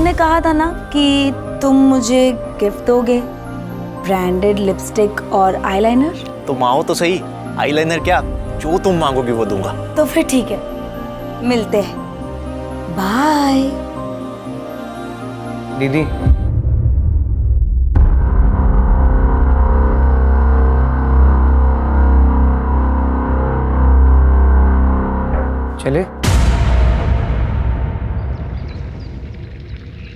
तुमने कहा था ना कि तुम मुझे गिफ्ट दोगे, ब्रांडेड लिपस्टिक और आईलाइनर। तुम आओ तो सही, आईलाइनर क्या, जो तुम मांगोगी वो दूंगा। तो फिर ठीक है, मिलते हैं, बाय। दीदी चले।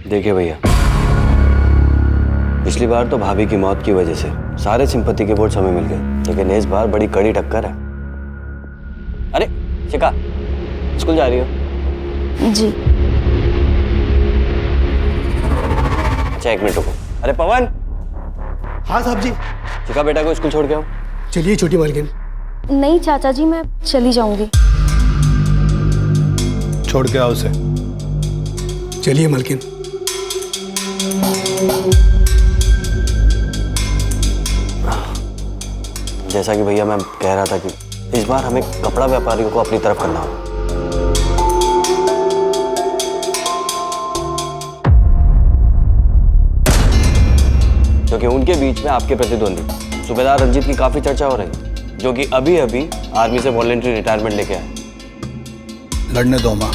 देखिए भैया, पिछली बार तो भाभी की मौत की वजह से सारे सिंपैथी के वोट्स हमें मिल गए, लेकिन इस बार बड़ी कड़ी टक्कर है। अरे शिखा, स्कूल जा रही हो? जी। अच्छा एक मिनट रुको। अरे पवन। हाँ साहब जी। शिखा बेटा को स्कूल छोड़ के आओ। चलिए छोटी मालकिन। नहीं चाचा जी, मैं चली जाऊंगी। छोड़ के आओ उसे। चलिए मालकिन। जैसा कि भैया मैं कह रहा था कि इस बार हमें कपड़ा व्यापारियों को अपनी तरफ करना होगा। क्योंकि उनके बीच में आपके प्रतिद्वंदी सूबेदार रंजीत की काफी चर्चा हो रही है, जो कि अभी अभी आर्मी से वॉलंटरी रिटायरमेंट लेके आए। लड़ने दो माँ,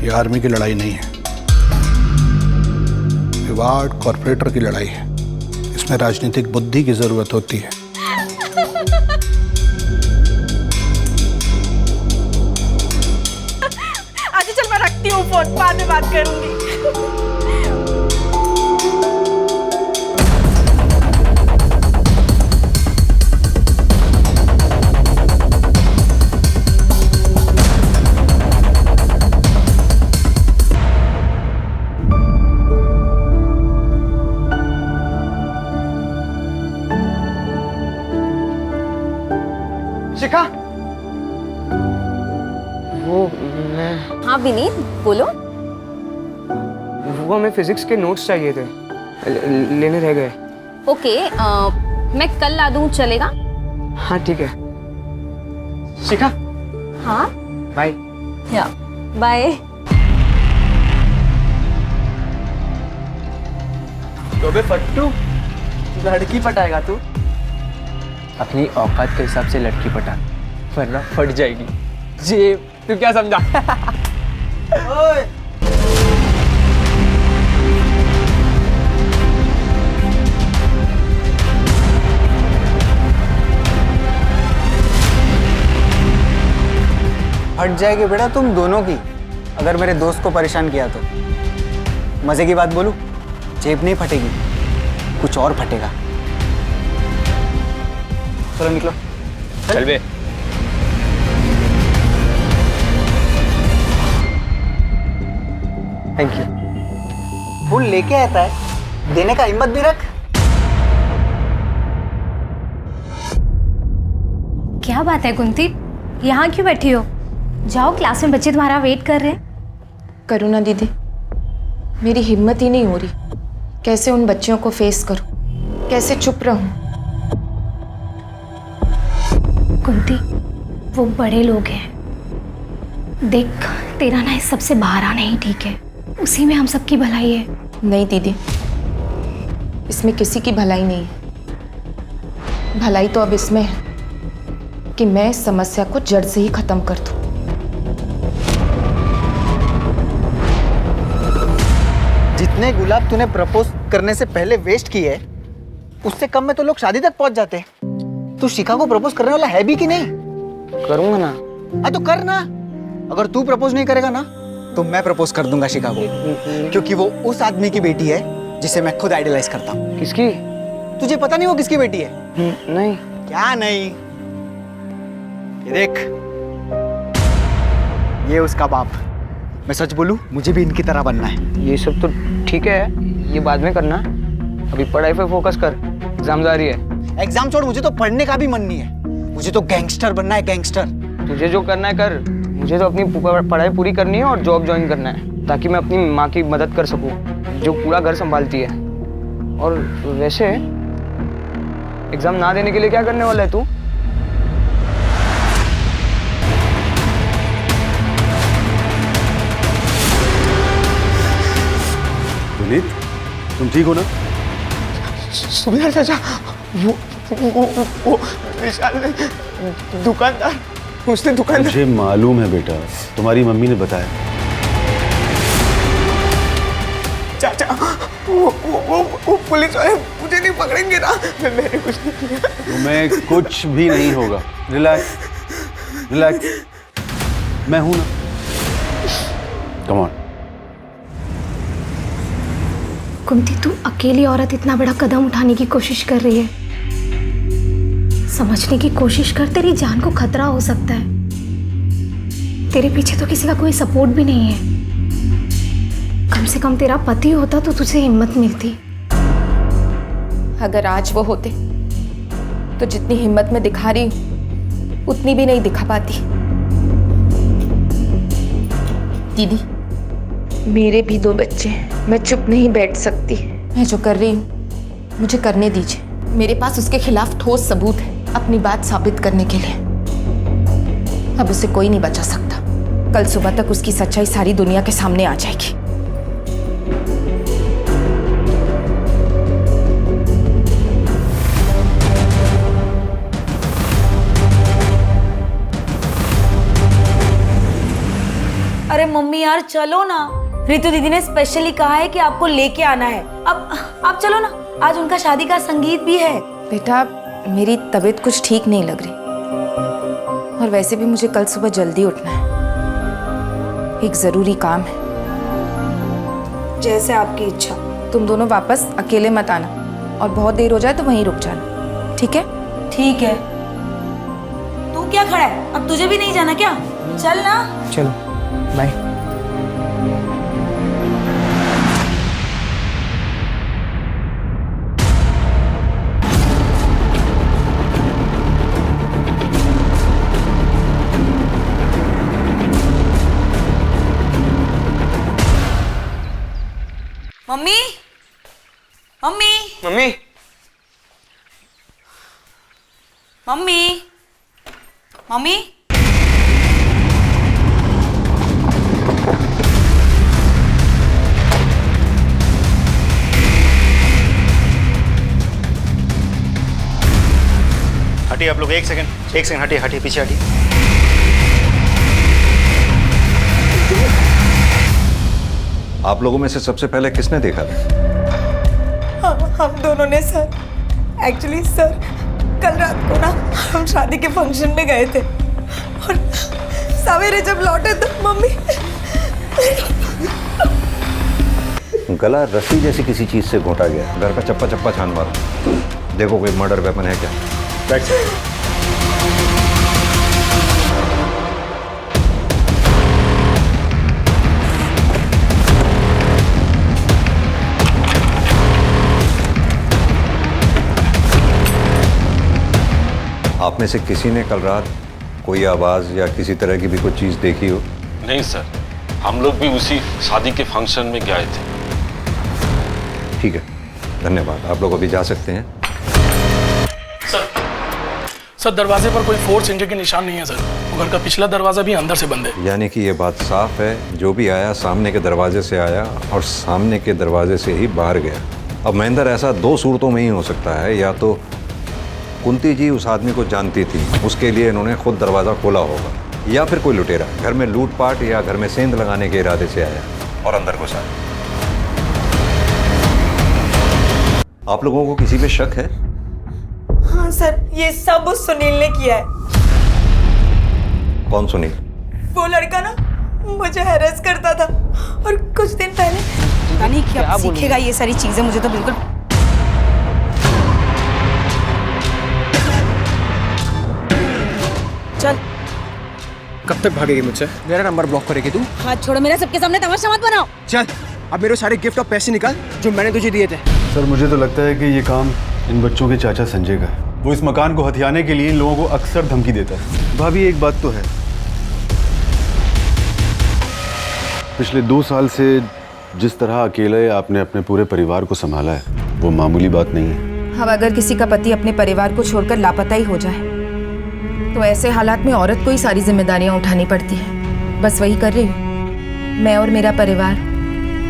ये आर्मी की लड़ाई नहीं है, ये वार्ड कॉर्पोरेटर की लड़ाई है। इसमें राजनीतिक बुद्धि की जरूरत होती है। अच्छा चल, मैं रखती हूँ फोन, बाद में बात करूंगी। शिखा, वो मैं हाँ विनीत, बोलो। वो हमें फिजिक्स के नोट्स चाहिए थे, लेने रह गए। ओके, मैं कल ला दूँ, चलेगा? हाँ ठीक है। शिखा हाँ बाय। या बाय। तो बे फट्टू, लड़की पटाएगा तू? अपनी औकात के हिसाब से लड़की पटा, वरना फट जाएगी जेब। तू क्या समझा? ओए फट जाएगी बेटा तुम दोनों की, अगर मेरे दोस्त को परेशान किया तो। मजे की बात बोलूं, जेब नहीं फटेगी, कुछ और फटेगा। चलो निकलो। चल बे। Thank you. फूल लेके आता है, देने का हिम्मत भी रख। क्या बात है कुंती, यहाँ क्यों बैठी हो? जाओ, क्लास में बच्चे तुम्हारा वेट कर रहे हैं। करुणा दीदी, मेरी हिम्मत ही नहीं हो रही। कैसे उन बच्चों को फेस करूं, कैसे चुप रहूं? कुंती, वो बड़े लोग हैं। देख, तेरा ना इस सबसे बाहर आना ही ठीक है, उसी में हम सबकी भलाई है। नहीं दीदी, इसमें किसी की भलाई नहीं है। भलाई तो अब इसमें है कि मैं इस समस्या को जड़ से ही खत्म कर दूं। जितने गुलाब तूने प्रपोज करने से पहले वेस्ट किए, उससे कम में तो लोग शादी तक पहुंच जाते। तू शिखा को प्रपोज करने वाला है भी कि नहीं? करूंगा ना। हाँ तो कर ना। अगर तू प्रपोज नहीं करेगा ना, तो मैं प्रपोज कर दूंगा शिखा को, क्योंकि वो उस आदमी की बेटी है जिसे मैं खुद आइडलाइज करता हूँ। किसकी? तुझे पता नहीं वो किसकी बेटी है? नहीं। क्या नहीं? ये देख, ये उसका बाप। मैं सच बोलूं, मुझे भी इनकी तरह बनना है। ये सब तो ठीक है, ये बाद में करना, अभी पढ़ाई पे फोकस कर, एग्जाम जारी है। एग्जाम छोड़, मुझे तो पढ़ने का भी मन नहीं है। मुझे तो गैंगस्टर बनना है, गैंगस्टर। तुझे जो करना है कर, मुझे तो अपनी पढ़ाई पूरी करनी है और जॉब ज्वाइन करना है, ताकि मैं अपनी माँ की मदद कर सकूं, जो पूरा घर संभालती है। और वैसे एग्जाम ना देने के लिए क्या करने वाला है तू? तुम ठीक हो ना? सुबह चाचा, वो विशाल ने दुकानदार, उसने दुकानदार। मुझे मालूम है बेटा, तुम्हारी मम्मी ने बताया। चाचा, वो पुलिस वाले मुझे नहीं पकड़ेंगे ना? मैंने कुछ नहीं किया। तुम्हें कुछ भी नहीं होगा। रिलैक्स, रिलैक्स, मैं हूं ना। Come on. कुंती, तू अकेली औरत इतना बड़ा कदम उठाने की कोशिश कर रही है। समझने की कोशिश कर, तेरी जान को खतरा हो सकता है। तेरे पीछे तो किसी का कोई सपोर्ट भी नहीं है। कम से कम तेरा पति होता तो तुझे हिम्मत मिलती। अगर आज वो होते तो जितनी हिम्मत मैं दिखा रही हूं उतनी भी नहीं दिखा पाती। दीदी, मेरे भी 2 बच्चे हैं, मैं चुप नहीं बैठ सकती। मैं जो कर रही हूँ मुझे करने दीजिए। मेरे पास उसके खिलाफ ठोस सबूत है अपनी बात साबित करने के लिए। अब उसे कोई नहीं बचा सकता। कल सुबह तक उसकी सच्चाई सारी दुनिया के सामने आ जाएगी। अरे मम्मी यार चलो ना, रितु दीदी ने स्पेशली कहा है कि आपको लेके आना है। अब आप चलो ना, आज उनका शादी का संगीत भी है। बेटा, मेरी तबीयत कुछ ठीक नहीं लग रही और वैसे भी मुझे कल सुबह जल्दी उठना है। एक जरूरी काम है। जैसे आपकी इच्छा। तुम दोनों वापस अकेले मत आना और बहुत देर हो जाए तो वहीं रुक जाना, ठीक है? ठीक है। तू क्या खड़ा है? अब तुझे भी नहीं जाना क्या? चल ना। चलो, bye. Mummy, mummy, mummy, mummy, mummy. हटिए आप लोग, एक सेकंड हटिए हटिए, पीछे हटिए। आप लोगों में से सबसे पहले किसने देखा था? हम दोनों ने सर। एक्चुअली सर, कल रात को ना हम शादी के फंक्शन में गए थे और सवेरे जब लौटे तो मम्मी गला रस्सी जैसी किसी चीज से घोटा गया। घर का चप्पा चप्पा छान मारो, देखो कोई मर्डर वेपन है क्या। बैठ जाओ। आप में से किसी ने कल रात कोई आवाज या किसी तरह की भी कोई चीज देखी हो? नहीं सर, हम लोग भी उसी शादी के फंक्शन में गए थे। ठीक है, धन्यवाद। आप लोग अभी जा सकते हैं। सर, दरवाजे पर कोई फोर्स इंजरी के निशान नहीं है सर। वो घर का पिछला दरवाजा भी अंदर से बंद है। यानी कि ये बात साफ है, जो भी आया सामने के दरवाजे से आया और सामने के दरवाजे से ही बाहर गया। अब महेंद्र, ऐसा 2 सूरतों में ही हो सकता है। या तो कुंती जी उस आदमी को जानती थी, उसके लिए इन्होंने खुद दरवाज़ा खोला होगा, या फिर कोई लुटेरा घर में लूटपाट या घर में सेंध लगाने के इरादे से आया और अंदर घुसा। आप लोगों को किसी पे शक है? हाँ सर, ये सब उस सुनील ने किया है। कौन सुनील? वो लड़का ना मुझे हैरेस करता था और कुछ दिन पहले पता नहीं क्या सीखेगा ये सारी चीजें। मुझे तो बिल्कुल चल। कब तक भागेगी मुझसे? मेरा नंबर ब्लॉक करेगी तू? हाथ छोड़ो मेरा, सबके सामने तमाशा मत बनाओ। चल, अब मेरे सारे गिफ्ट और पैसे निकाल जो मैंने तुझे दिए थे। सर, मुझे तो लगता है कि ये काम इन बच्चों के चाचा संजय का है। वो इस मकान को हथियाने के लिए इन लोगों को अक्सर धमकी देता है। भाभी, एक बात तो है, पिछले 2 साल से जिस तरह अकेले आपने अपने पूरे परिवार को संभाला है, वो मामूली बात नहीं है। अब अगर किसी का पति अपने परिवार को छोड़कर लापता ही हो जाए तो ऐसे हालात में औरत को ही सारी जिम्मेदारियां उठानी पड़ती है। बस वही कर रही हूँ। मैं और मेरा परिवार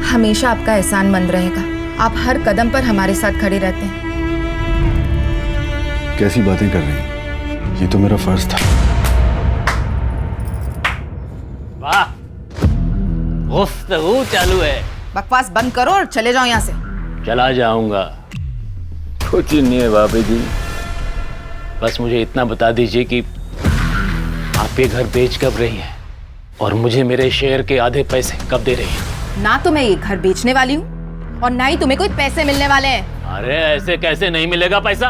हमेशा आपका एहसानमंद रहेगा। आप हर कदम पर हमारे साथ खड़े रहते हैं। कैसी बातें कर रही हैं? ये तो मेरा फर्ज था। वाह, गुफ्तगू चालू है। बकवास बंद करो और चले जाओ यहाँ से। चला जाऊंगा, कुछ नहीं है भाभी जी। बस मुझे इतना बता दीजिए कि आप ये घर बेच कब रही हैं और मुझे मेरे शेयर के आधे पैसे कब दे रही हैं? ना तो मैं ये घर बेचने वाली हूँ और ना ही तुम्हें कोई पैसे मिलने वाले हैं। अरे ऐसे कैसे नहीं मिलेगा पैसा?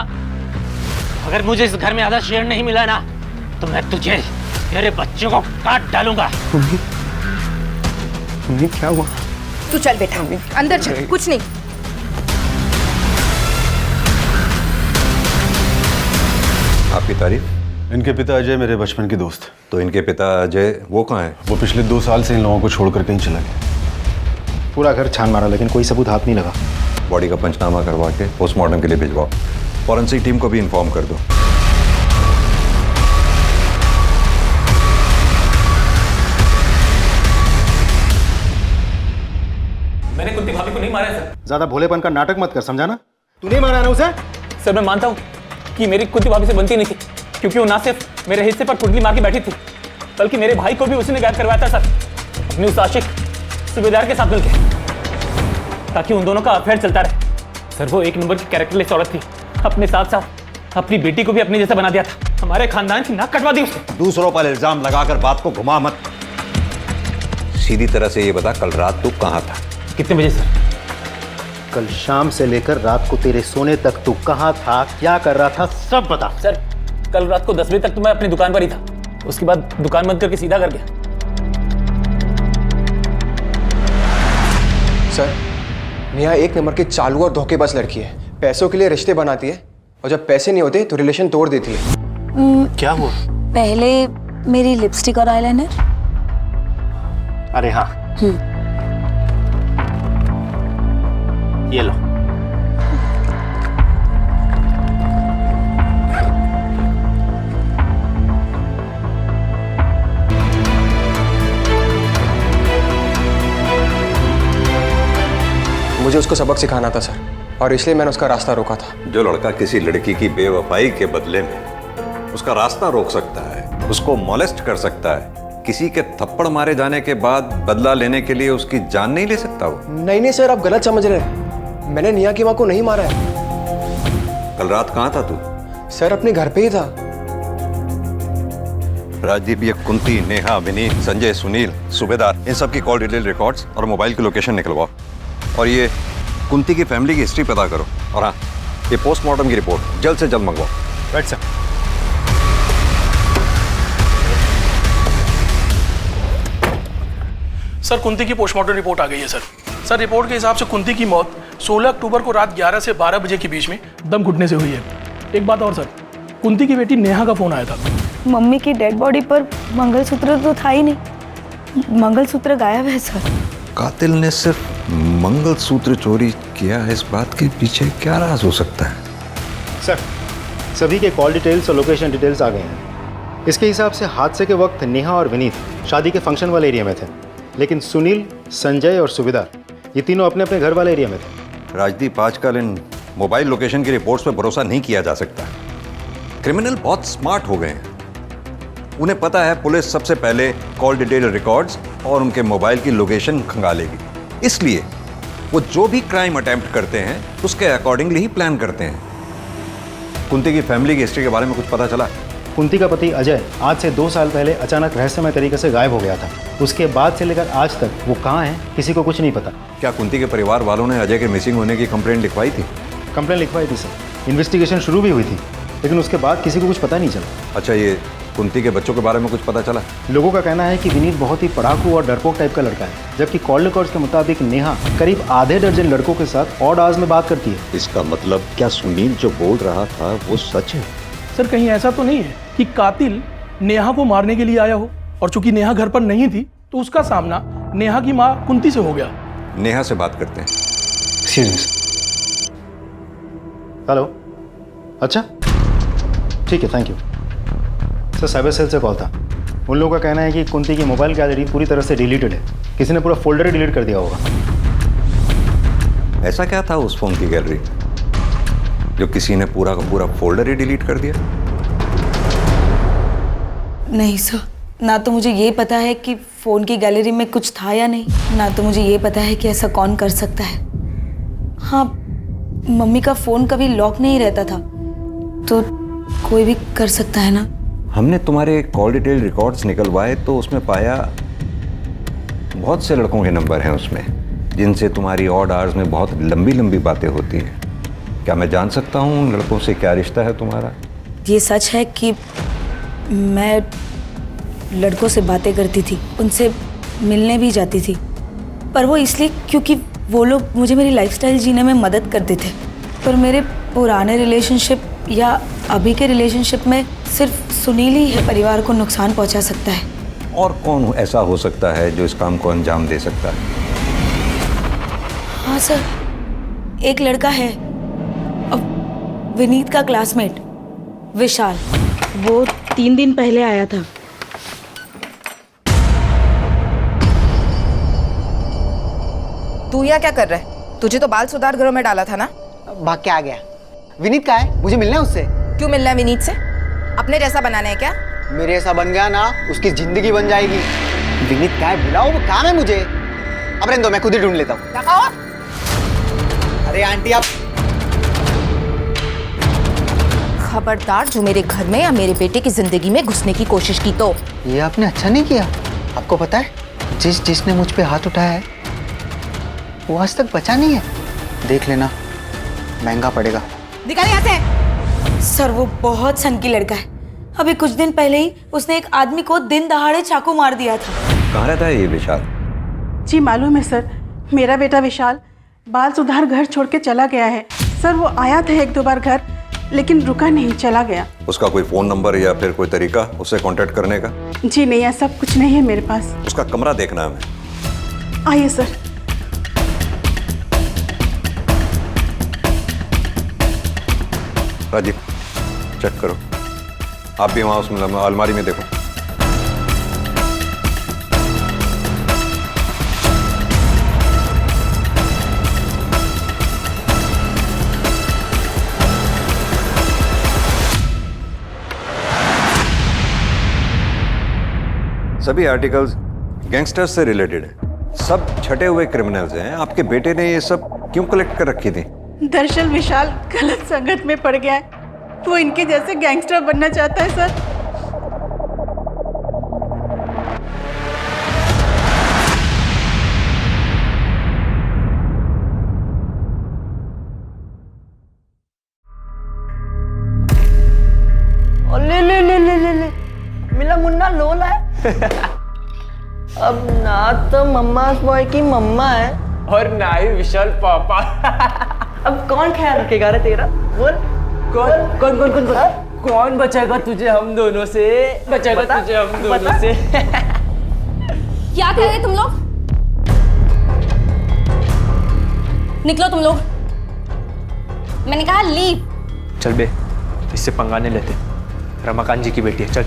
अगर मुझे इस घर में आधा शेयर नहीं मिला ना तो मैं तुझे, तेरे बच्चों को काट डालूंगा। मम्मी क्या हुआ? तू चल बेटा, अंदर चल, कुछ नहीं। आपकी तारीफ? इनके पिता अजय मेरे बचपन के दोस्त। तो इनके पिता अजय वो कहाँ हैं? वो पिछले 2 साल से इन लोगों को छोड़कर कहीं चला गया। पूरा घर छान मारा लेकिन कोई सबूत हाथ नहीं लगा। बॉडी का पंचनामा करवा के पोस्टमार्टम के लिए भिजवाओ। फॉरेंसिक टीम को भी इन्फॉर्म कर दो। मैंने कुंती भाभी को नहीं मारा है सर। ज्यादा भोलेपन का नाटक मत कर, समझा ना? तू नहीं मारा ना उसे? सर मैं मानता हूँ कि मेरी कुंती भाभी से बनती नहीं थी, क्योंकि वो ना सिर्फ मेरे हिस्से पर कुंडली मार के बैठी थी बल्कि मेरे भाई को भी उसने गायब करवाया था सर, अपने उस आशिक सूबेदार के साथ मिलकर, ताकि उन दोनों का अफेयर चलता रहे। सर वो एक नंबर की कैरेक्टरलेस औरत थी, अपने साथ साथ अपनी बेटी को भी अपने जैसा बना दिया था। हमारे खानदान की नाक कटवा दी उसने। दूसरों पर इल्जाम लगाकर बात को घुमा मत। सीधी तरह से ये बता, कल रात तू कहाँ था? कितने बजे सर? कल शाम से लेकर रात को तेरे सोने तक तू कहाँ था, क्या कर रहा था, सब बता। सर कल रात को 10 बजे तक तो मैं अपनी दुकान पर ही था, उसके बाद दुकान बंद करके सीधा घर गया। सर, नेहा 1 नंबर की चालू और धोखेबाज लड़की है। पैसों के लिए रिश्ते बनाती है और जब पैसे नहीं होते तो रिलेशन तोड़ देती है। क्या हुआ? पहले मेरी लिपस्टिक और आईलाइनर। अरे हाँ, ये लो। मुझे उसको सबक सिखाना था सर, और इसलिए मैंने उसका रास्ता रोका था। जो लड़का किसी लड़की की बेवफाई के बदले में उसका रास्ता रोक सकता है, उसको मॉलेस्ट कर सकता है, किसी के थप्पड़ मारे जाने के बाद बदला लेने के लिए उसकी जान नहीं ले सकता वो? नहीं सर, आप गलत समझ रहे हैं। मैंने नेहा की माँ को नहीं मारा है। कल रात कहाँ था तू? सर अपने घर पे ही था। राजदीप, ये कुंती, नेहा, विनीत, संजय, सुनील, सूबेदार, इन सब की कॉल डिटेल रिकॉर्ड्स और मोबाइल की लोकेशन निकलवाओ। और ये कुंती की फैमिली की हिस्ट्री पता करो। और हाँ, ये पोस्टमार्टम की रिपोर्ट जल्द से जल्द मंगवाओ। Right sir. सर कुंती की पोस्टमार्टम रिपोर्ट आ गई है सर। सर रिपोर्ट के हिसाब से कुंती की मौत 16 अक्टूबर को रात 11 से 12 बजे के बीच में दम घुटने से हुई है। एक बात और सर, कुंती की बेटी नेहा का फोन आया था। मम्मी की डेड बॉडी पर मंगलसूत्र तो था ही नहीं, मंगलसूत्र गायब है सर। कातिल ने सिर्फ मंगलसूत्र चोरी किया, इस बात के पीछे क्या राज हो सकता है? सर, सभी के कॉल डिटेल्स और लोकेशन डिटेल्स आ गए हैं। इसके हिसाब से हादसे के वक्त नेहा और विनीत शादी के फंक्शन वाले एरिया में थे, लेकिन सुनील, संजय और सूबेदार ये तीनों अपने अपने घर वाले एरिया में थे। राजदीप, आजकल इन मोबाइल लोकेशन की रिपोर्ट्स पे भरोसा नहीं किया जा सकता। क्रिमिनल बहुत स्मार्ट हो गए हैं। उन्हें पता है पुलिस सबसे पहले कॉल डिटेल रिकॉर्ड्स और उनके मोबाइल की लोकेशन खंगालेगी, इसलिए वो जो भी क्राइम अटेम्प्ट करते हैं उसके अकॉर्डिंगली ही प्लान करते हैं। कुंती की फैमिली की हिस्ट्री के बारे में कुछ पता चला? कुंती का पति अजय आज से 2 साल पहले अचानक रहस्यमय तरीके से गायब हो गया था। उसके बाद से लेकर आज तक वो कहाँ है किसी को कुछ नहीं पता। क्या कुंती के परिवार वालों ने अजय के मिसिंग होने की कंप्लेंट लिखवाई थी? कंप्लेंट लिखवाई थी सर, इन्वेस्टिगेशन शुरू भी हुई थी, लेकिन उसके बाद किसी को कुछ पता नहीं चला। अच्छा, ये कुंती के बच्चों के बारे में कुछ पता चला? लोगों का कहना है कि विनीत बहुत ही पढ़ाकू और डरपोक टाइप का लड़का है, जबकि कॉल रिकॉर्ड्स के मुताबिक नेहा करीब आधे दर्जन लड़कों के साथ ऑड आवर्स में बात करती है। इसका मतलब क्या सुनील जो बोल रहा था वो सच है? सर कहीं ऐसा तो नहीं है कि कातिल नेहा को मारने के लिए आया हो, और चूंकि नेहा घर पर नहीं थी तो उसका सामना नेहा की माँ कुंती से हो गया। नेहा से बात करते हैं। हेलो, अच्छा ठीक है, thank you sir. Cyber cell से कॉल था। उन लोगों का कहना है कि कुंती की मोबाइल गैलरी पूरी तरह से डिलीटेड है, किसी ने पूरा फोल्डर ही डिलीट कर दिया होगा। ऐसा क्या था उस फोन की गैलरी में जो किसी ने पूरा का पूरा फोल्डर ही डिलीट कर दिया? नहीं सर, ना तो मुझे ये पता है कि फ़ोन की गैलरी में कुछ था या नहीं, ना तो मुझे ये पता है कि ऐसा कौन कर सकता है। हाँ, मम्मी का फ़ोन कभी लॉक नहीं रहता था, तो कोई भी कर सकता है ना। हमने तुम्हारे कॉल डिटेल रिकॉर्ड्स निकलवाए तो उसमें पाया बहुत से लड़कों के नंबर हैं उसमें, जिनसे तुम्हारी ऑड आवर्स में बहुत लंबी लंबी बातें होती हैं। क्या मैं जान सकता हूँ उन लड़कों से क्या रिश्ता है तुम्हारा? ये सच है कि मैं लड़कों से बातें करती थी, उनसे मिलने भी जाती थी, पर वो इसलिए क्योंकि वो लोग मुझे मेरी लाइफस्टाइल जीने में मदद करते थे। पर मेरे पुराने रिलेशनशिप या अभी के रिलेशनशिप में सिर्फ सुनील ही है परिवार को नुकसान पहुंचा सकता है। और कौन ऐसा हो सकता है जो इस काम को अंजाम दे सकता है? हाँ सर, एक लड़का है, विनीत का क्लासमेट विशाल, वो 3 दिन पहले आया था। तू यहाँ क्या कर रहा है? तुझे तो बाल सुधार गृह में डाला था ना? भाग के आ गया। विनीत कहाँ है? मुझे मिलना है उससे। क्यों मिलना है विनीत से? अपने जैसा बनाना है क्या? मेरे ऐसा बन गया ना, उसकी जिंदगी बन जाएगी। विनीत कहाँ है? बुलाओ, वो काम है मुझे। अब रहने दो, मैं खुद ही ढूंढ लेता हूँ। अरे आंटी आप खबरदार जो मेरे घर में या मेरे बेटे की जिंदगी में घुसने की कोशिश की तो। ये आपने अच्छा नहीं किया। आपको पता है, जिसने मुझ पे हाथ उठाया है वो आज तक बचा नहीं है। देख लेना, महंगा पड़ेगा। निकाल यहाँ से। सर वो बहुत सनकी लड़का है। अभी कुछ दिन पहले ही उसने एक आदमी को दिन दहाड़े चाकू मार दिया था। कहाँ रहता है ये विशाल? जी मालूम है सर, मेरा बेटा विशाल बाल सुधार घर छोड़ के चला गया है। सर वो आया था 1-2 बार घर, लेकिन रुका नहीं, चला गया। उसका कोई फोन नंबर या फिर कोई तरीका उससे कांटेक्ट करने का? जी नहीं, ऐसा कुछ नहीं है मेरे पास। उसका कमरा देखना है हमें। आइए सर। राजीव चेक करो, आप भी वहां उस अलमारी में देखो। सभी आर्टिकल्स गैंगस्टर्स से रिलेटेड हैं, सब छटे हुए क्रिमिनल्स हैं। आपके बेटे ने ये सब क्यों कलेक्ट कर रखी थी? दरअसल विशाल गलत संगत में पड़ गया है, वो इनके जैसे गैंगस्टर बनना चाहता है सर। ले ले ले ले ले ले मिला मुन्ना लोला है। अब ना तो मम्मा बॉय की मम्मा है और ना ही विशाल पापा। अब कौन ख्याल रखेगा रे तेरा? बोल कौन कौन कौन कौन कौन बचाएगा तुझे हम दोनों से? बचाएगा तुझे हम दोनों से। क्या कह रहे तुम लोग? निकलो तुम लोग, मैंने कहा लीव। चल बे, इससे पंगा नहीं लेते। रमाकांत जी की बेटी है, चल।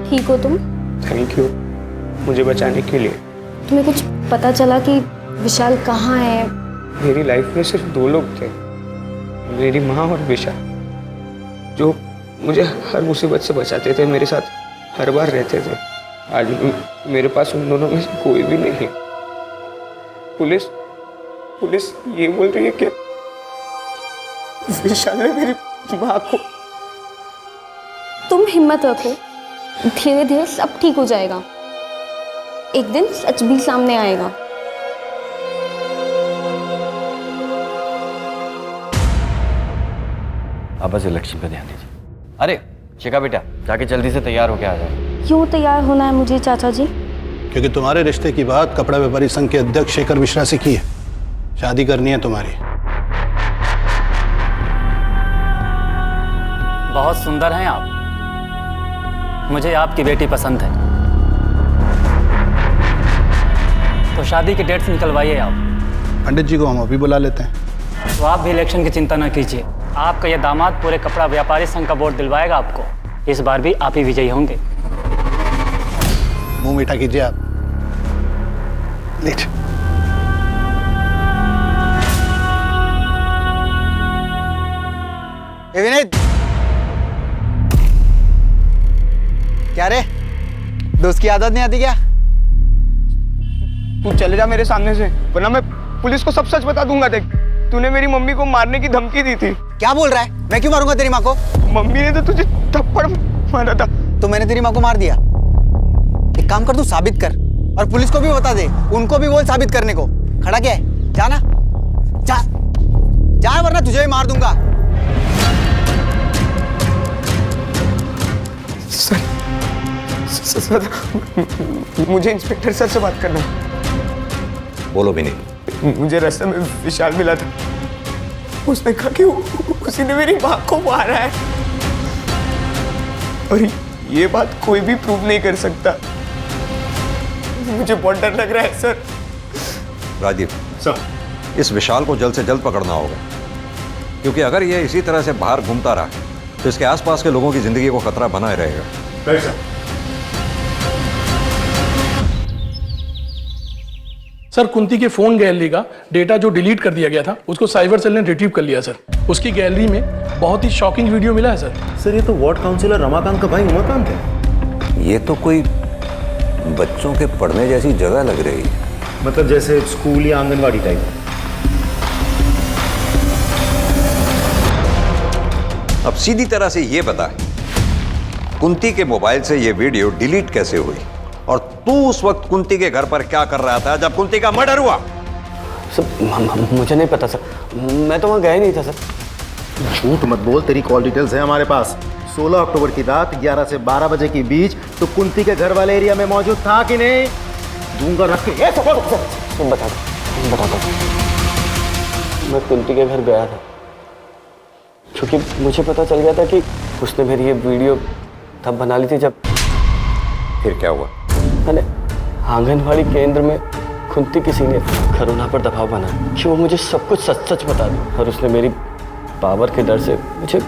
ठीक हो तुम? थैंक यू मुझे बचाने के लिए। तुम्हें कुछ पता चला कि विशाल कहाँ है? मेरी लाइफ में सिर्फ 2 लोग थे, मेरी माँ और विशाल, जो मुझे हर मुसीबत से बचाते थे, मेरे साथ हर बार रहते थे। आज मेरे पास उन दोनों में से कोई भी नहीं है। पुलिस ये बोल रही है कि विशाल ने मेरी माँ को। तुम हिम्मत रखो, धीरे धीरे सब ठीक हो जाएगा। एक दिन सच भी सामने आएगा। आप बस इलेक्शन पे ध्यान दीजिए। अरे शिखा बेटा, जाके जल्दी से तैयार होके आ जाओ। क्यों तैयार होना है मुझे चाचा जी? क्योंकि तुम्हारे रिश्ते की बात कपड़ा व्यापारी संघ के अध्यक्ष शेखर मिश्रा से की है। शादी करनी है तुम्हारी। बहुत सुंदर हैं आप, मुझे आपकी बेटी पसंद है, तो शादी की डेट्स निकलवाइए आप। पंडित जी को हम अभी बुला लेते हैं। तो आप भी इलेक्शन की चिंता न कीजिए। आपका यह दामाद पूरे कपड़ा व्यापारी संघ का वोट दिलवाएगा आपको। इस बार भी आप ही विजयी होंगे। मुंह मीठा कीजिए आप। लेट। विनीत, क्या रे, दोस्त की आदत नहीं आती क्या? तू चले जा मेरे सामने से, वरना मैं पुलिस को सब सच बता दूंगा। देख, तूने मेरी मम्मी को मारने की धमकी दी थी। क्या बोल रहा है? मैं क्यों मारूंगा तेरी माँ को? मम्मी ने तो तुझे थप्पड़ मारा था। तो मैंने तेरी माँ को मार दिया? एक काम कर, तू साबित कर और पुलिस को भी बता दे, उनको भी बोल साबित करने को। खड़ा क्या है? जा ना, जा वरना तुझे ही मार दूंगा। सर, मुझे इंस्पेक्टर सर से बात करना। बोलो भी नहीं। मुझे रास्ते में विशाल मिला था, उसने कहा कि उसी ने मेरी माँ को मारा है, और ये बात कोई भी प्रूव नहीं कर सकता। मुझे बहुत डर लग रहा है सर। राजीव सर, इस विशाल को जल्द से जल्द पकड़ना होगा, क्योंकि अगर ये इसी तरह से बाहर घूमता रहा तो इसके आसपास के लोगों की जिंदगी को खतरा बना रहेगा। Right sir. सर, कुंती के फोन गैलरी का डेटा जो डिलीट कर दिया गया था उसको साइबर सेल ने रिट्रीव कर लिया सर। उसकी गैलरी में बहुत ही शॉकिंग वीडियो मिला है सर। सर, ये तो वार्ड काउंसिलर रमाकांत का भाई उमाकांत है। ये तो कोई बच्चों के पढ़ने जैसी जगह लग रही है। मतलब जैसे स्कूल या आंगनवाड़ी टाइप। अब सीधी तरह से ये बता, कुंती के मोबाइल से ये वीडियो डिलीट कैसे हुई, और तू उस वक्त कुंती के घर पर क्या कर रहा था जब कुंती का मर्डर हुआ? सर, मुझे नहीं पता सर, मैं तो वहां गया ही नहीं था सर। झूठ मत बोल, तेरी कॉल डिटेल्स है हमारे पास। 16 अक्टूबर की रात 11 से 12 बजे के बीच तो कुंती के घर वाले एरिया में मौजूद था कि नहीं? दूंगा रख के। बता दो, मैं कुंती के घर गया था, क्योंकि मुझे पता चल गया था कि उसने मेरी ये वीडियो तब बना ली थी जब। फिर क्या हुआ? मैंने आंगनवाड़ी केंद्र में कुंती किसी ने करुणा पर दबाव बनाया कि वो मुझे सब कुछ सच सच बता दी, और उसने मेरी पावर के डर से मुझे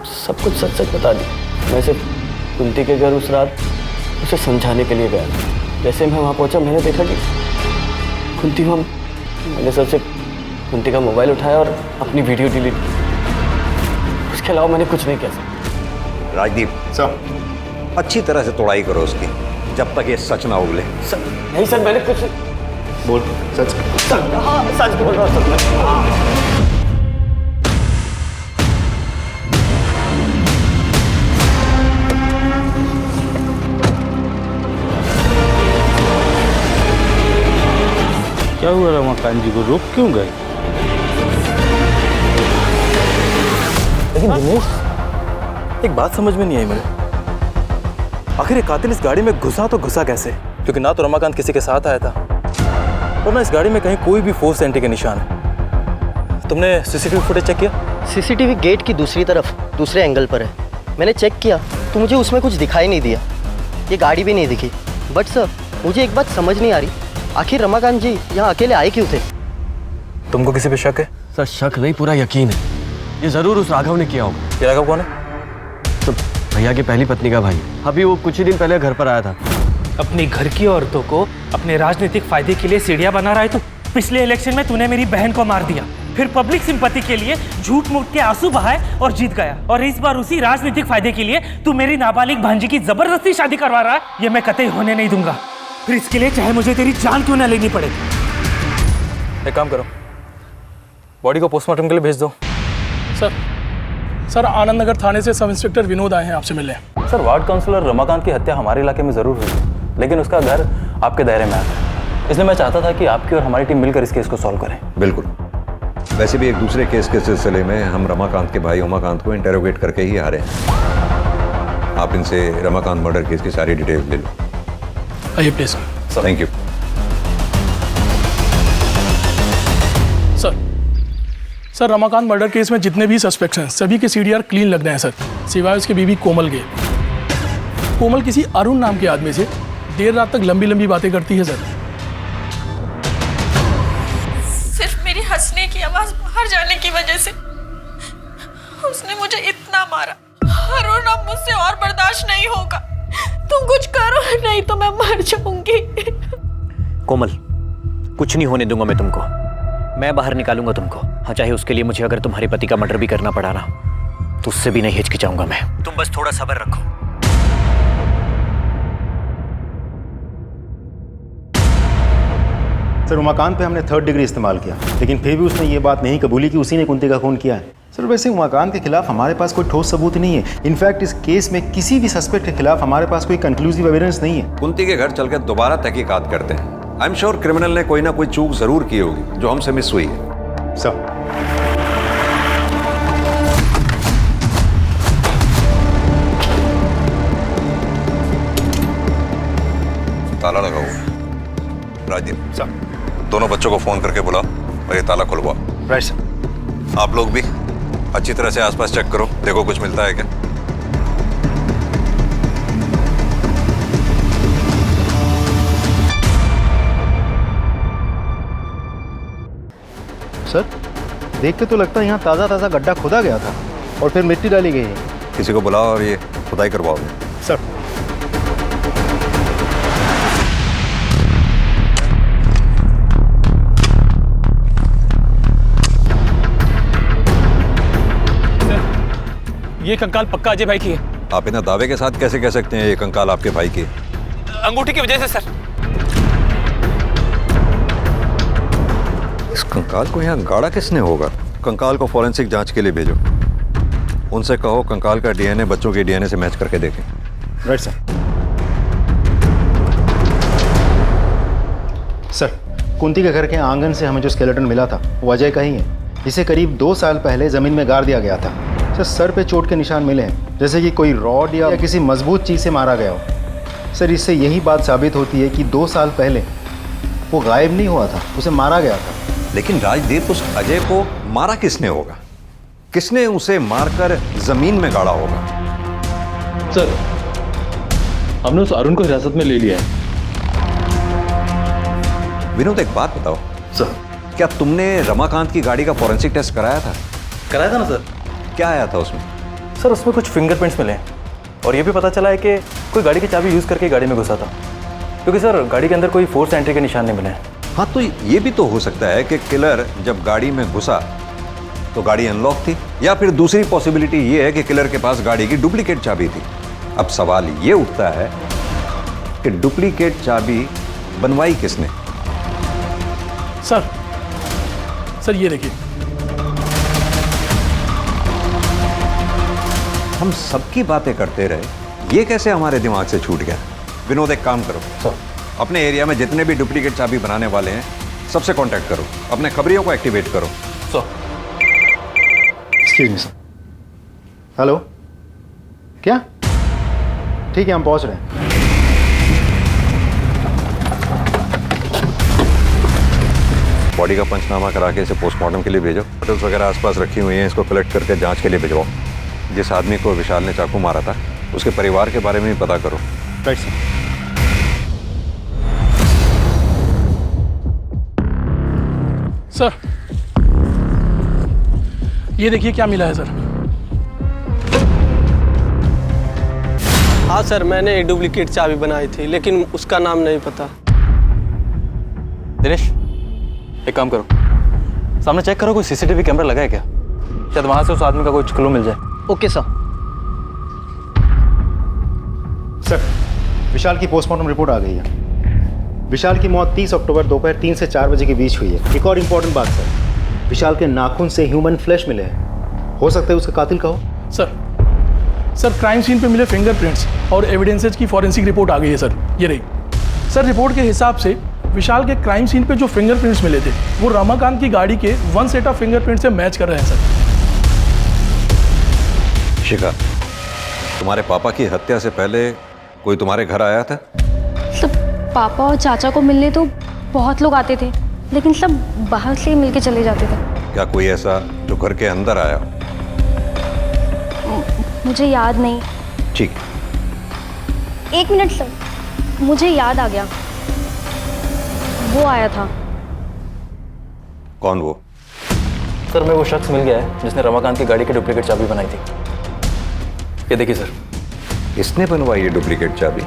सब कुछ सच सच बता दी। मैं सिर्फ कुंती के घर उस रात उसे समझाने के लिए गया। जैसे मैं वहाँ पहुँचा, मैंने देखा कि कुंती वहाँ। मैंने सर से कुंती का मोबाइल उठाया और अपनी वीडियो डिलीट की। उसके अलावा मैंने कुछ नहीं किया। राजदीप सर, अच्छी तरह से तोड़ाई करो उसकी, जब तक ये सच ना उगले। सर, नहीं सर, मैंने कुछ बोल। सच सच बोल रहा हूँ। क्या हुआ रमाकांत जी को, रुक क्यों गए? लेकिन दिनेश, एक बात समझ में नहीं आई मुझे। आखिर ये कातिल इस गाड़ी में घुसा तो घुसा कैसे? क्योंकि ना तो रमाकांत किसी के साथ आया था, और ना इस गाड़ी में कहीं कोई भी फोर्स एंट्री के निशान है। तुमने सीसीटीवी फुटेज चेक किया? सीसीटीवी गेट की दूसरी तरफ दूसरे एंगल पर है। मैंने चेक किया तो मुझे उसमें कुछ दिखाई नहीं दिया, ये गाड़ी भी नहीं दिखी। बट सर, मुझे एक बात समझ नहीं आ रही, आखिर रमाकांत जी यहाँ अकेले आए क्यों थे? तुमको किसी पे शक है? सर, शक नहीं, पूरा यकीन है। ये जरूर उस राघव ने किया होगा। ये राघव कौन है? तो भैया की पहली पत्नी का भाई। अभी वो कुछ ही दिन पहले घर पर आया था। अपनी घर की औरतों को अपने राजनीतिक फायदे के लिए सीढ़ियां बना रहा है तू। पिछले इलेक्शन में तूने मेरी बहन को मार दिया, फिर पब्लिक सिंपैथी के लिए झूठ मूठ के आंसू बहाए और जीत गया, और इस बार उसी राजनीतिक फायदे के लिए तू मेरी नाबालिग भांजी की जबरदस्ती शादी करवा रहा है। ये मैं कतई होने नहीं दूंगा, फिर इसके लिए चाहे मुझे तेरी जान क्यों ना लेनी पड़े। एक काम करो, बॉडी को पोस्टमार्टम के लिए भेज दो। सर, आनंद नगर थाने से सब इंस्पेक्टर विनोद आए हैं आपसे मिलने। सर, वार्ड काउंसलर रमाकांत की हत्या हमारे इलाके में जरूर हुई, लेकिन उसका घर आपके दायरे में आता है, इसलिए मैं चाहता था कि आपकी और हमारी टीम मिलकर इस केस को सॉल्व करें। बिल्कुल। वैसे भी एक दूसरे केस के सिलसिले में हम रमाकांत के भाई उमाकांत को इंटेरोगेट करके ही आ रहे हैं। आप इनसे रमाकांत मर्डर केस की सारी डिटेल ले लो। आइए please. Thank you. Sir, Ramakant murder case में जितने भी सस्पेक्ट्स हैं सभी के सीडीआर क्लीन लग रहे हैं सर, सिवाय उसके बीवी कोमल के। कोमल किसी अरुण नाम के आदमी से देर रात तक लंबी लंबी बातें करती है सर। सिर्फ मेरी हंसने की आवाज बाहर जाने की वजह से उसने मुझे इतना मारा। अरुण, अब मुझसे और बर्दाश्त नहीं होगा। तुम कुछ करो, नहीं तो मैं मर जाऊंगी। कोमल, कुछ नहीं होने दूंगा मैं तुमको। मैं बाहर निकालूंगा तुमको। हाँ, चाहे उसके लिए मुझे अगर तुम्हारे पति का मर्डर भी करना पड़ा ना, तो उससे भी नहीं हिचकिचाऊंगा मैं। तुम बस थोड़ा सब्र रखो। सर, उमाकांत पे हमने 3rd डिग्री इस्तेमाल किया, लेकिन फिर भी उसने ये बात नहीं कबूली कि उसी ने कुंती का खून किया है। सर, वैसे उमाकांत के खिलाफ हमारे पास कोई ठोस सबूत नहीं है। इनफैक्ट इस केस में किसी भी सस्पेक्ट के खिलाफ हमारे पास कोई कंक्लूसिव एविडेंस नहीं है। कुंती के घर चलकर दोबारा तहकीकात करते हैं। आई एम श्योर क्रिमिनल ने कोई ना कोई चूक जरूर की होगी जो हमसे मिस हुई है। सर, ताला लगा हुआ है। राजदीप सर, दोनों बच्चों को फोन करके बुलाओ और ये ताला खुलवाओ। Right sir. आप लोग भी अच्छी तरह से आसपास चेक करो, देखो कुछ मिलता है क्या। सर, देख के तो लगता है यहाँ ताज़ा ताज़ा गड्ढा खोदा गया था और फिर मिट्टी डाली गई है। किसी को बुलाओ और ये खुदाई करवाओगे। सर। ये कंकाल पक्का अजय भाई की है। आप इतना दावे के साथ कैसे कह सकते हैं ये कंकाल आपके भाई की? अंगूठी की वजह से सर। इस कंकाल को यहाँ गाड़ा किसने होगा? कंकाल को फॉरेंसिक जांच के लिए भेजो। उनसे कहो कंकाल का डीएनए बच्चों के डीएनए से मैच करके देखें। Right sir. सर, कुंती के घर के आंगन से हमें जो स्केलेटन मिला था वो अजय का ही है। इसे करीब 2 साल पहले जमीन में गाड़ दिया गया था। सर पे चोट के निशान मिले हैं, जैसे कि कोई रॉड या किसी मजबूत चीज़ से मारा गया हो। सर, इससे यही बात साबित होती है कि 2 साल पहले वो गायब नहीं हुआ था, उसे मारा गया था। लेकिन राजदीप, उस अजय को मारा किसने होगा? किसने उसे मारकर जमीन में गाड़ा होगा? सर, हमने उस अरुण को हिरासत में ले लिया है। विनोद, एक बात बताओ सर, क्या तुमने रमाकांत की गाड़ी का फॉरेंसिक टेस्ट कराया था? कराया था ना सर। क्या आया था उसमें? सर, उसमें कुछ फिंगरप्रिंट्स मिले हैं और ये भी पता चला है कि कोई गाड़ी की चाबी यूज़ करके गाड़ी में घुसा था, क्योंकि सर गाड़ी के अंदर कोई फोर्स एंट्री के निशान नहीं मिले हैं। हाँ, तो ये भी तो हो सकता है कि किलर जब गाड़ी में घुसा तो गाड़ी अनलॉक थी, या फिर दूसरी पॉसिबिलिटी ये है कि किलर के पास गाड़ी की डुप्लीकेट चाबी थी। अब सवाल ये उठता है कि डुप्लीकेट चाबी बनवाई किसने? सर ये देखिए, हम सबकी बातें करते रहे, ये कैसे हमारे दिमाग से छूट गया? विनोद, एक काम करो सर, अपने एरिया में जितने भी डुप्लीकेट चाबी बनाने वाले हैं सबसे कांटेक्ट करो, अपने खबरियों को एक्टिवेट करो। Sir. Excuse me sir. Hello, क्या? ठीक है, हम पहुंच रहे हैं। बॉडी का पंचनामा करा के इसे पोस्टमार्टम के लिए भेजो। बोतल्स वगैरह आसपास रखी हुई हैं, इसको कलेक्ट करके जांच के लिए भिजवाओ। जिस आदमी को विशाल ने चाकू मारा था उसके परिवार के बारे में भी पता करो। Right sir. सर, ये देखिए क्या मिला है सर। हाँ सर, मैंने डुप्लीकेट चाबी बनाई थी, लेकिन उसका नाम नहीं पता। दिनेश, एक काम करो, सामने चेक करो कोई सीसीटीवी कैमरा लगा है क्या, शायद वहां से उस आदमी का कोई क्लू मिल जाए। Okay sir. सर, विशाल की पोस्टमार्टम रिपोर्ट आ गई है। विशाल की मौत 30 अक्टूबर दोपहर 3 से 4 बजे के बीच हुई है। एक और इम्पोर्टेंट बात सर, विशाल के नाखून से ह्यूमन फ्लैश मिले हैं। हो सकता है उसका कातिल का हो। सर क्राइम सीन पे मिले फिंगरप्रिंट्स और एविडेंसेज की फॉरेंसिक रिपोर्ट आ गई है सर, ये रही। सर, रिपोर्ट के हिसाब से विशाल के क्राइम सीन पे जो फिंगरप्रिंट्स मिले थे वो रमाकांत की गाड़ी के 1 सेट ऑफ फिंगरप्रिंट से मैच कर रहे हैं सर। शिखा, तुम्हारे पापा की हत्या से पहले कोई तुम्हारे घर आया था? सब पापा और चाचा को मिलने तो बहुत लोग आते थे, लेकिन सब बाहर से मिलके चले जाते थे। क्या कोई ऐसा जो घर के अंदर आया? मुझे याद नहीं। ठीक। 1 मिनट सर, मुझे याद आ गया, वो आया था। कौन वो? सर मैं वो शख्स मिल गया है जिसने रमाकांत की गाड़ी की डुप्लीकेट चाबी बनाई थी। ये देखिए सर। इसने बनवाई है डुप्लीकेट चाबी?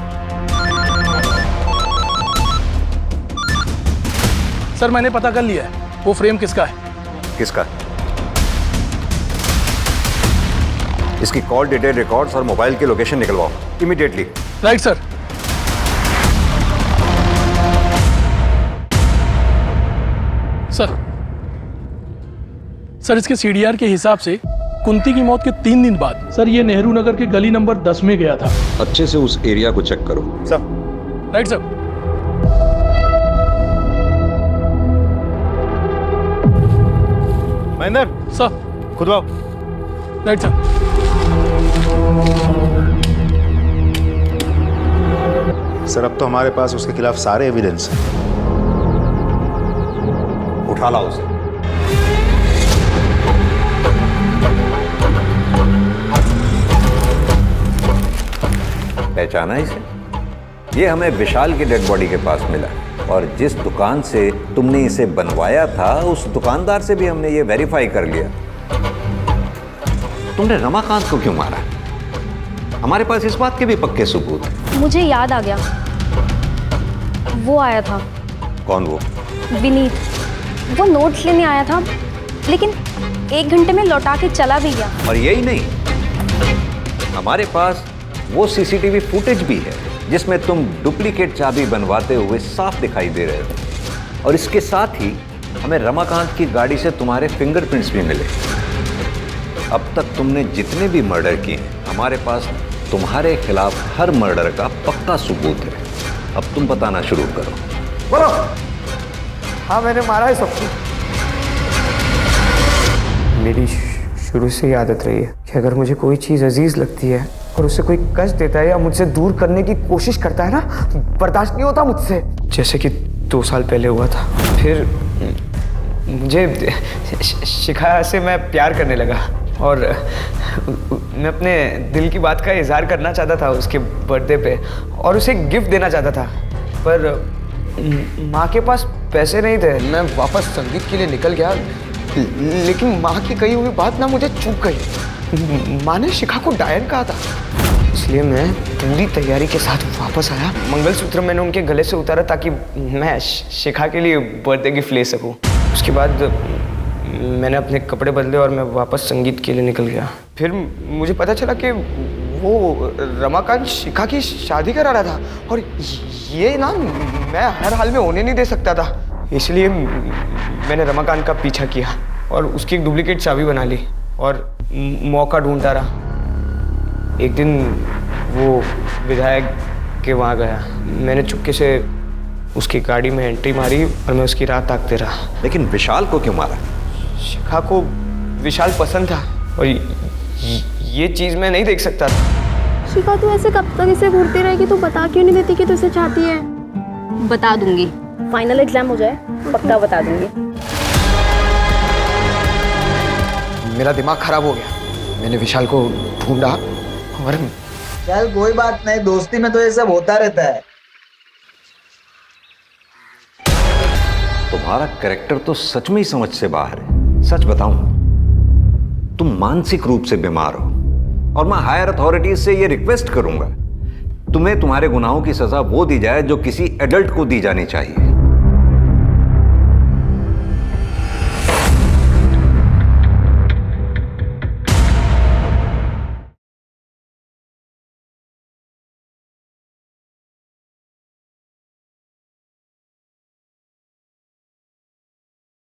सर मैंने पता कर लिया है वो फ्रेम किसका है। किसका? इसकी कॉल डिटेल रिकॉर्ड्स और मोबाइल की लोकेशन निकलवाओ इमीडिएटली। Right sir. सर इसके सीडीआर के हिसाब से कुंती की मौत के 3 दिन बाद सर ये नेहरू नगर के गली नंबर 10 में गया था। अच्छे से उस एरिया को चेक करो। Sir. Right sir. Mahendra. Sir. खुदवाओ। Right sir. सर अब तो हमारे पास उसके खिलाफ सारे एविडेंस हैं। उठा लाओ उसे। पहचाना इसे? ये हमें विशाल की डेड बॉडी के पास मिला और जिस दुकान से तुमने इसे बनवाया था उस दुकानदार से भी हमने ये वेरीफाई कर लिया। तुमने रमाकांत को क्यों मारा? हमारे पास इस बात के भी पक्के सबूत हैं। मुझे याद आ गया, वो आया था। कौन वो? विनीत। वो नोट्स लेने आया था लेकिन 1 घंटे में लौटा के चला भी गया। और यही नहीं, हमारे पास वो सीसीटीवी फुटेज भी है जिसमें तुम डुप्लीकेट चाबी बनवाते हुए साफ दिखाई दे रहे हो। और इसके साथ ही हमें रमाकांत की गाड़ी से तुम्हारे फिंगरप्रिंट्स भी मिले। अब तक तुमने जितने भी मर्डर किए हैं हमारे पास तुम्हारे खिलाफ हर मर्डर का पक्का सबूत है। अब तुम बताना शुरू करो। बोलो। हाँ मैंने मारा है सबको। मेरी शुरू से ही आदत रही है कि अगर मुझे कोई चीज़ अजीज लगती है और उसे कोई कष्ट देता है या मुझसे दूर करने की कोशिश करता है ना, बर्दाश्त नहीं होता मुझसे। जैसे कि 2 साल पहले हुआ था। फिर मुझे शिखा से मैं प्यार करने लगा और मैं अपने दिल की बात का इजहार करना चाहता था उसके बर्थडे पे और उसे गिफ्ट देना चाहता था, पर माँ के पास पैसे नहीं थे। मैं वापस संगीत के लिए निकल गया लेकिन माँ की कही हुई बात ना मुझे चूक गई। माँ ने शिखा को डायन कहा था, इसलिए मैं पूरी तैयारी के साथ वापस आया। मंगलसूत्र मैंने उनके गले से उतारा ताकि मैं शिखा के लिए बर्थडे गिफ्ट ले सकूं। उसके बाद मैंने अपने कपड़े बदले और मैं वापस संगीत के लिए निकल गया। फिर मुझे पता चला कि वो रमाकांत शिखा की शादी करा रहा था और ये ना मैं हर हाल में होने नहीं दे सकता था। इसलिए मैंने रमाकांत का पीछा किया और उसकी एक डुप्लीकेट चाबी बना ली और मौका ढूंढता रहा। एक दिन वो विधायक के वहाँ गया। मैंने चुपके से उसकी गाड़ी में एंट्री मारी और मैं उसकी राह ताकते रहा। लेकिन विशाल को क्यों मारा? शिखा को विशाल पसंद था और ये चीज़ मैं नहीं देख सकता था। शिखा तू ऐसे कब तक इसे घूरती रहेगी? तू बता क्यों नहीं देती कि तू इसे चाहती है? बता दूंगी, फाइनल एग्जाम हो जाए पक्का बता दूंगी। मेरा दिमाग खराब हो गया। मैंने विशाल को ढूंढा और चल कोई बात नहीं, दोस्ती में तो ये सब होता रहता है। तुम्हारा कैरेक्टर तो सच में ही समझ से बाहर है। सच बताऊं, तुम मानसिक रूप से बीमार हो और मैं हायर अथॉरिटीज से ये रिक्वेस्ट करूंगा तुम्हें तुम्हारे गुनाहों की सजा वो दी जाए जो किसी एडल्ट को दी जानी चाहिए।